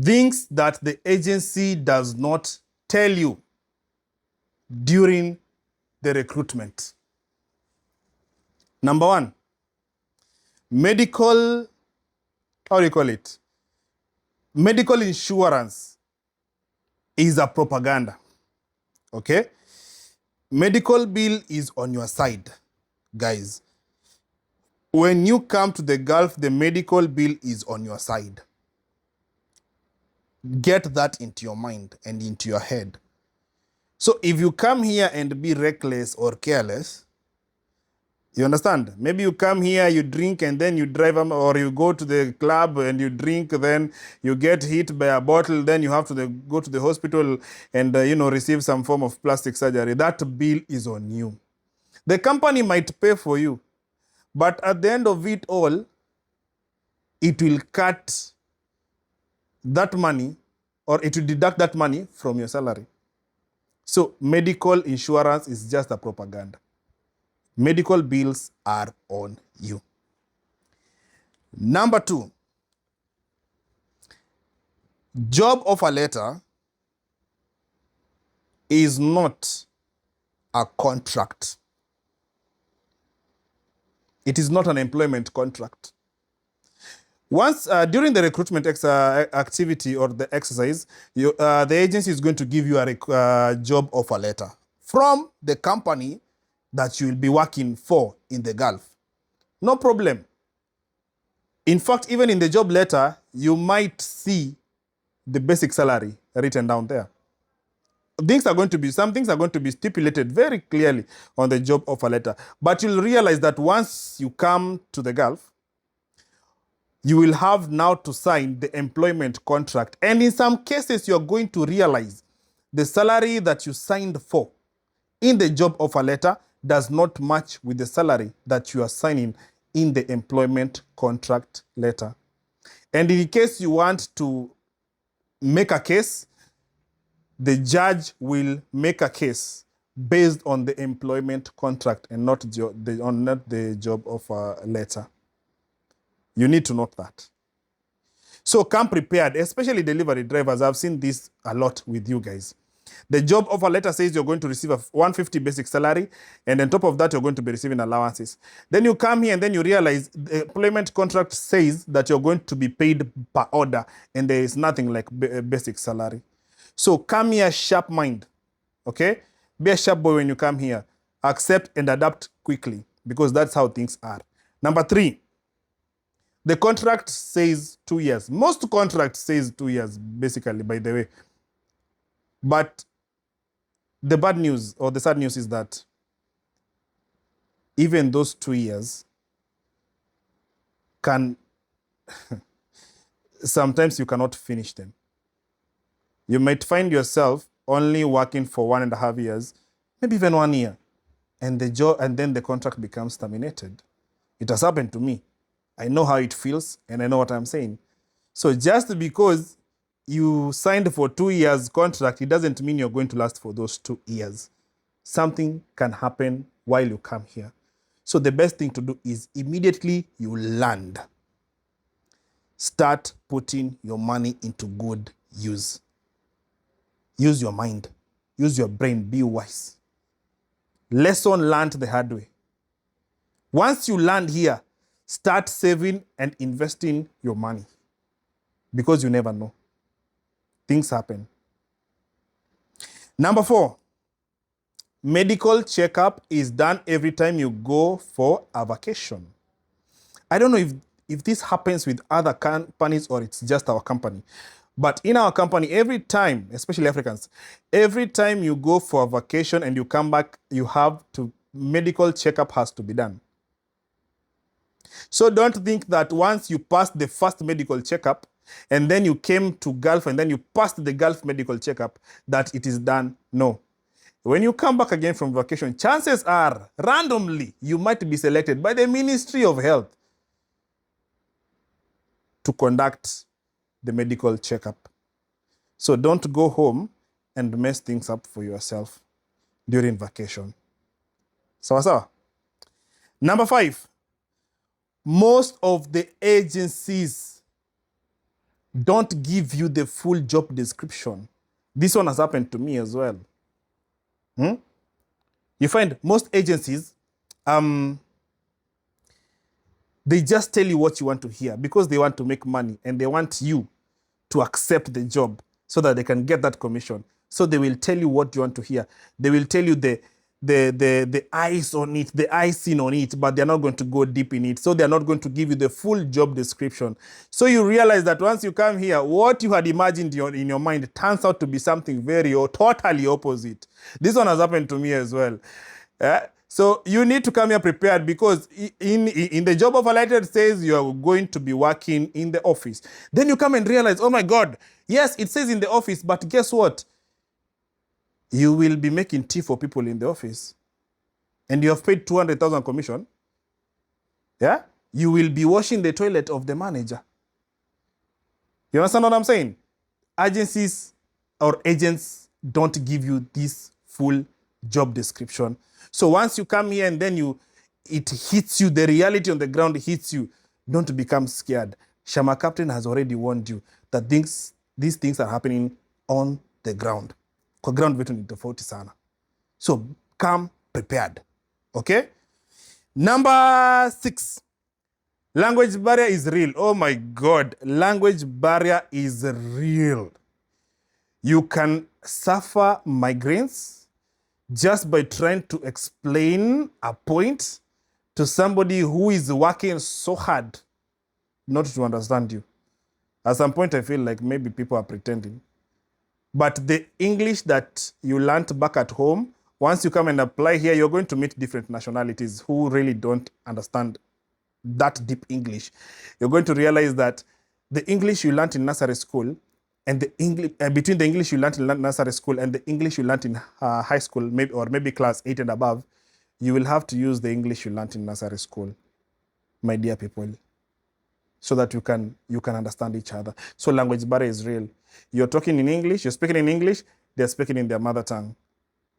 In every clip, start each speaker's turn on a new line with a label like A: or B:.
A: Things that the agency does not tell you during the recruitment. Number one, medical, how do you call it? Medical insurance is a propaganda, okay? Medical bill is on your side, guys. When you come to the Gulf, the medical bill is on your side. Get that into your mind and into your head. So if you come here and be reckless or careless, you understand? Maybe you come here, you drink, and then you drive, or you go to the club and you drink, then you get hit by a bottle, then you have to go to the hospital and receive some form of plastic surgery. That bill is on you. The company might pay for you, but at the end of it all, it will cut that money, or it will deduct that money from your salary. So medical insurance is just a propaganda. Medical bills are on you. Number two, job offer letter is not a contract. It is not an employment contract. Once during the recruitment activity or the exercise, the agency is going to give you a job offer letter from the company that you will be working for in the Gulf. No problem. In fact, even in the job letter, you might see the basic salary written down there. Some things are going to be stipulated very clearly on the job offer letter. But you'll realize that once you come to the Gulf, you will have now to sign the employment contract. And in some cases, you're going to realize the salary that you signed for in the job offer letter does not match with the salary that you are signing in the employment contract letter. And in case you want to make a case, the judge will make a case based on the employment contract and not the job offer letter. You need to note that. So come prepared, especially delivery drivers. I've seen this a lot with you guys. The job offer letter says you're going to receive a 150 basic salary, and on top of that, you're going to be receiving allowances. Then you come here and then you realize the employment contract says that you're going to be paid per order, and there is nothing like basic salary. So come here sharp mind, okay? Be a sharp boy when you come here. Accept and adapt quickly, because that's how things are. Number three, the contract says 2 years. Most contracts says 2 years, basically, by the way. But the bad news or the sad news is that even those 2 years can, sometimes you cannot finish them. You might find yourself only working for 1.5 years, maybe even 1 year, and then the contract becomes terminated. It has happened to me. I know how it feels, and I know what I'm saying. So just because you signed for 2 years contract, it doesn't mean you're going to last for those 2 years. Something can happen while you come here. So the best thing to do is immediately you land, start putting your money into good use. Use your mind. Use your brain. Be wise. Lesson learned the hard way. Once you land here, start saving and investing your money, because you never know. Things happen. Number 4, medical checkup is done every time you go for a vacation. I don't know if this happens with other companies or it's just our company. But in our company, every time, especially Africans, every time you go for a vacation and you come back, medical checkup has to be done. So don't think that once you passed the first medical checkup and then you came to Gulf and then you passed the Gulf medical checkup, that it is done. No. When you come back again from vacation, chances are, randomly, you might be selected by the Ministry of Health to conduct the medical checkup. So don't go home and mess things up for yourself during vacation. Sawa. Number 5, most of the agencies don't give you the full job description. This one has happened to me as well. You find most agencies, they just tell you what you want to hear because they want to make money and they want you to accept the job so that they can get that commission. So they will tell you what you want to hear. They will tell you the eyes on it, the icing on it, but they're not going to go deep in it. So they're not going to give you the full job description. So you realize that once you come here, what you had imagined in your mind turns out to be something very or totally opposite. This one has happened to me as well. So you need to come here prepared because in the job offer letter, it says you're going to be working in the office. Then you come and realize, oh my God, yes, it says in the office, but guess what? You will be making tea for people in the office. And you have paid 200,000 commission. Yeah? You will be washing the toilet of the manager. You understand what I'm saying? Agencies or agents don't give you this full job description. So once you come here and then it hits you, the reality on the ground hits you, don't become scared. Shama Captain has already warned you that these things are happening on the ground. Kwa ground vitu ni tofauti sana. So come prepared. Okay? Number 6. Language barrier is real. Oh my God. Language barrier is real. You can suffer migraines just by trying to explain a point to somebody who is working so hard not to understand you. At some point, I feel like maybe people are pretending. But the English that you learned back at home, once you come and apply here, you're going to meet different nationalities who really don't understand that deep English. You're going to realize that the English you learned in nursery school and the English between the English you learned in nursery school and the English you learned in high school, maybe class 8 and above, you will have to use the English you learned in nursery school, my dear people, so that you can understand each other. So language barrier is real. You're talking in English, you're speaking in English, they're speaking in their mother tongue.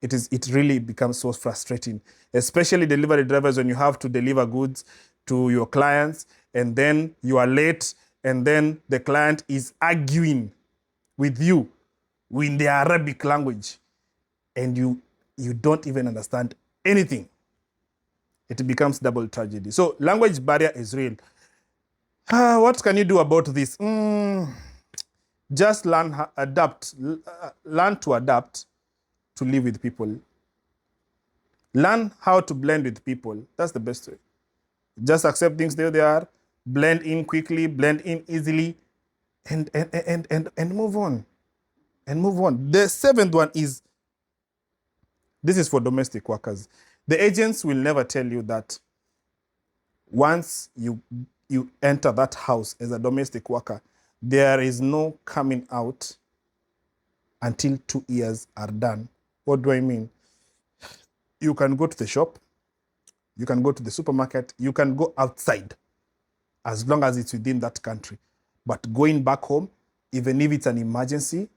A: It really becomes so frustrating, especially delivery drivers when you have to deliver goods to your clients and then you are late and then the client is arguing with you in the Arabic language and you don't even understand anything. It becomes double tragedy. So language barrier is real. What can you do about this? Just learn to adapt to live with people. Learn how to blend with people. That's the best way. Just accept things the way they are, blend in quickly, blend in easily, and move on. And move on. The 7th one is, this is for domestic workers. The agents will never tell you that once you enter that house as a domestic worker, there is no coming out until 2 years are done. What do I mean? You can go to the shop, you can go to the supermarket, you can go outside as long as it's within that country. But going back home, even if it's an emergency,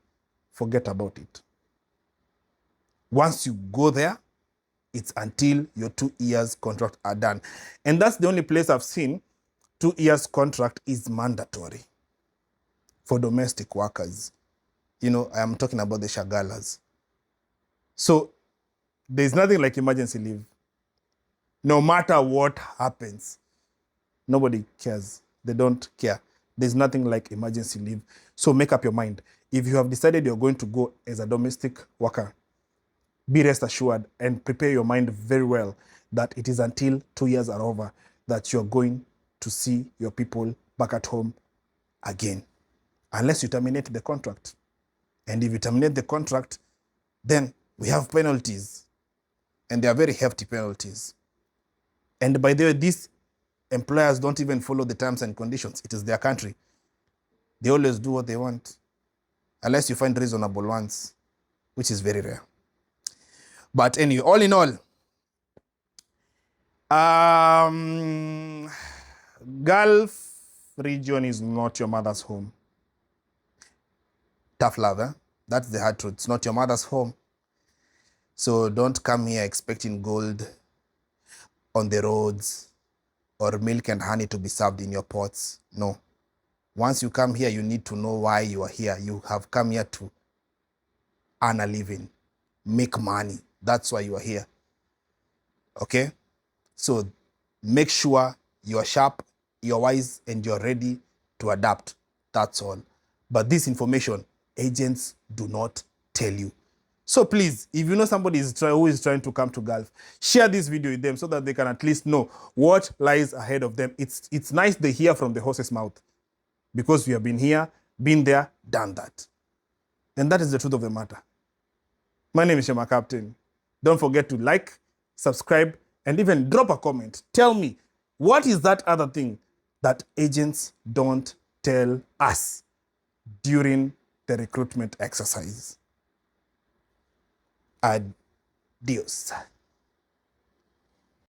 A: forget about it. Once you go there, it's until your 2 years contract are done. And that's the only place I've seen 2 years contract is mandatory for domestic workers. You know, I am talking about the shagalas. So there's nothing like emergency leave. No matter what happens, nobody cares. They don't care. There's nothing like emergency leave. So make up your mind. If you have decided you're going to go as a domestic worker, be rest assured and prepare your mind very well that it is until 2 years are over that you're going to see your people back at home again, unless you terminate the contract. And if you terminate the contract, then we have penalties, and they are very hefty penalties. And by the way, these employers don't even follow the terms and conditions. It is their country. They always do what they want, unless you find reasonable ones, which is very rare. But anyway, all in all, Gulf region is not your mother's home. Tough love, eh? That's the hard truth. It's not your mother's home. So don't come here expecting gold on the roads or milk and honey to be served in your pots. No. Once you come here, you need to know why you are here. You have come here to earn a living, make money. That's why you are here. Okay? So make sure you're sharp, you're wise, and you're ready to adapt. That's all. But this information, agents do not tell you. So please, if you know somebody who is trying to come to Gulf, share this video with them so that they can at least know what lies ahead of them. It's nice they hear from the horse's mouth, because we have been here, been there, done that. And that is the truth of the matter. My name is Shema Captain. Don't forget to like, subscribe, and even drop a comment. Tell me, what is that other thing that agents don't tell us during the recruitment exercise? Adios.